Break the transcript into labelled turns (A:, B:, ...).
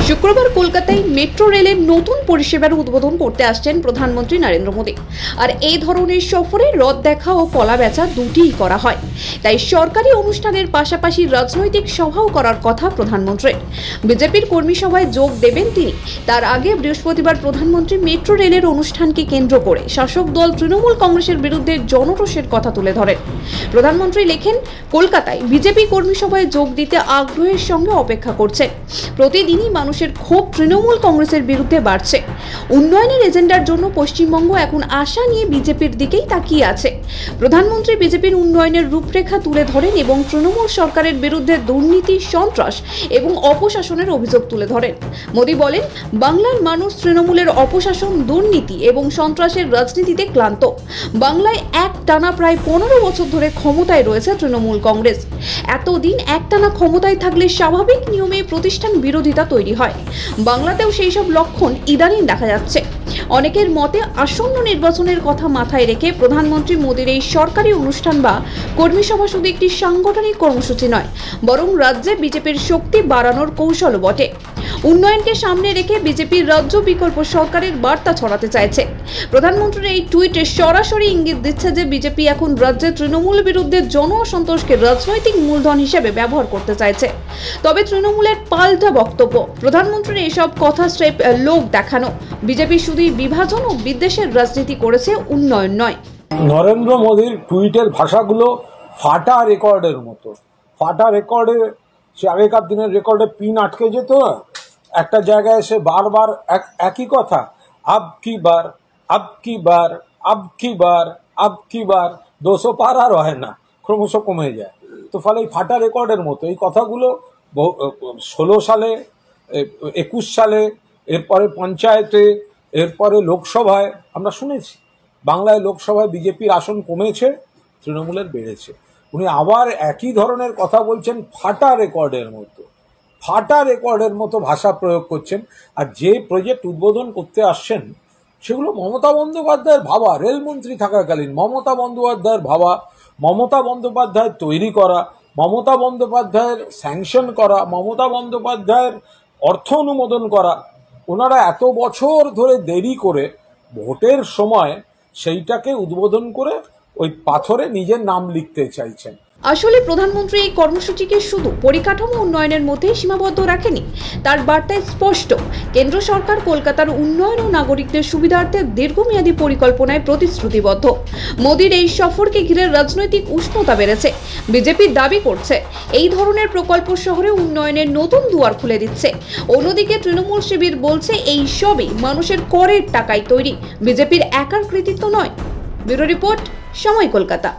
A: শুক্রবার কলকাতায় মেট্রো রেলের নতুন পরিষেবার উদ্বোধন করতে আসছেন প্রধানমন্ত্রী নরেন্দ্র মোদী। আর এই ধরনের সফরে রথ দেখা ও কলা বেচা দুটিই করা হয়। তাই সরকারি অনুষ্ঠানের পাশাপাশি রাজনৈতিক সভাও করার কথা প্রধানমন্ত্রীর। বিজেপির কর্মী সভায় যোগ দেবেন তিনি। তার আগে বৃহস্পতিবার প্রধানমন্ত্রী মেট্রো রেলের অনুষ্ঠানকে কেন্দ্র করে শাসক দল তৃণমূল কংগ্রেসের বিরুদ্ধে জনরোষের কথা তুলে ধরেন। প্রধানমন্ত্রী লেখেন, কলকাতায় বিজেপি কর্মী সভায় যোগ দিতে আগ্রহের সঙ্গে অপেক্ষা করছেন। প্রতিদিনই মানুষের ক্ষোভ তৃণমূল কংগ্রেসের বিরুদ্ধে বাড়ছে। উন্নয়নের এজেন্ডার জন্য পশ্চিমবঙ্গ এখন আশা নিয়ে বিজেপির দিকেই তাকিয়ে আছে। প্রধানমন্ত্রী বিজেপির উন্নয়নের রূপরেখা তুলে ধরেন এবং তৃণমূল সরকারের বিরুদ্ধে দুর্নীতি, সন্ত্রাস এবং অপশাসনের অভিযোগ তুলে ধরেন। মোদী বলেন, বাংলার মানুষ তৃণমূলের অপশাসন, দুর্নীতি এবং সন্ত্রাসের রাজনীতিতে ক্লান্ত। বাংলায় একটানা প্রায় 15 বছর ধরে ক্ষমতায় রয়েছে তৃণমূল কংগ্রেস। এতদিন একটানা ক্ষমতায় থাকলে স্বাভাবিক নিয়মে প্রতিষ্ঠান বিরোধিতা তৈরি হয়। বাংলাতেও সেই সব লক্ষণ ইদানিং দেখা যাচ্ছে। অনেকের মতে আসন্ন নির্বাচনের কথা মাথায় রেখে প্রধানমন্ত্রী মোদীর এই সরকারি অনুষ্ঠান বা কর্মী সভা শুধু একটি সাংগঠনিক কর্মসূচি নয়, বরং রাজ্যে বিজেপির শক্তি বাড়ানোর কৌশলও বটে। উন্নয়নকে সামনে রেখে বিজেপির রাজ্য বিকল্প সরকারের বার্তা ছড়াতে চাইছে। প্রধানমন্ত্রীর এই টুইটে সরাসরি ইঙ্গিত দিচ্ছে যে বিজেপি এখন রাজ্যে তৃণমূল বিরুদ্ধে জন অসন্তোষকে রাজনৈতিক মূলধন হিসেবে ব্যবহার করতে চাইছে। তবে তৃণমূলের পাল্টা বক্তব্য, প্রধানমন্ত্রীর এসব কথা স্রেফ লোক দেখানো। বিজেপি শুধুই বিভাজন ও বিদ্বেষের রাজনীতি করেছে, উন্নয়ন নয়।
B: নরেন্দ্র মোদীর টুইটের ভাষাগুলো ফাটা রেকর্ডের মতো। ফাটা রেকর্ডে, সে আগেকার দিনের রেকর্ডে পিন আটকে যেত, একটা জায়গায় এসে বারবার একই কথা, আব কি বার, আব কি বার, আব কি বার, আব কি বার, 200 পার আর হয় না, ক্রমশ কমে যায়। তো ফলে এই ফাটা রেকর্ডের মতো এই কথাগুলো 16 সালে, 21 সালে, এরপরে পঞ্চায়েতে, এরপরে লোকসভায় আমরা শুনেছি। বাংলায় লোকসভায় বিজেপির আসন কমেছে, তৃণমূলের বেড়েছে। উনি আবার একই ধরনের কথা বলছেন, ফাটা রেকর্ডের মতো। ফাটা রেকর্ডের মতো ভাষা প্রয়োগ করছেন। আর যে প্রজেক্ট উদ্বোধন করতে আসছেন সেগুলো মমতা বন্দ্যোপাধ্যায়ের ভাবা, রেলমন্ত্রী থাকাকালীন মমতা বন্দ্যোপাধ্যায়ের ভাবা, মমতা বন্দ্যোপাধ্যায়ের তৈরি করা, মমতা বন্দ্যোপাধ্যায়ের স্যাংশন করা, মমতা বন্দ্যোপাধ্যায়ের অর্থ অনুমোদন করা। ওনারা এত বছর ধরে দেরি করে ভোটের সময় সেইটাকে উদ্বোধন করে ওই পাথরে নিজের নাম লিখতে চাইছেন।
A: আসলে প্রধানমন্ত্রী এই কর্মসূচিকে শুধু পরিকাঠামো উন্নয়নের মধ্যেই সীমাবদ্ধ রাখেনি। তার বার্তায় স্পষ্ট, কেন্দ্র সরকার কলকাতার উন্নয়ন ও নাগরিকদের সুবিধার্থে দীর্ঘমেয়াদী পরিকল্পনায় প্রতিশ্রুতিবদ্ধ। মোদীর এই সফরকে ঘিরে রাজনৈতিক উষ্ণতা বেড়েছে। বিজেপি দাবি করছে এই ধরনের প্রকল্প শহরে উন্নয়নের নতুন দুয়ার খুলে দিচ্ছে। অন্যদিকে তৃণমূল শিবির বলছে এই সবই মানুষের করের টাকায় তৈরি, বিজেপির একার কৃতিত্ব নয়। ব্যুরো রিপোর্ট, সময় কলকাতা।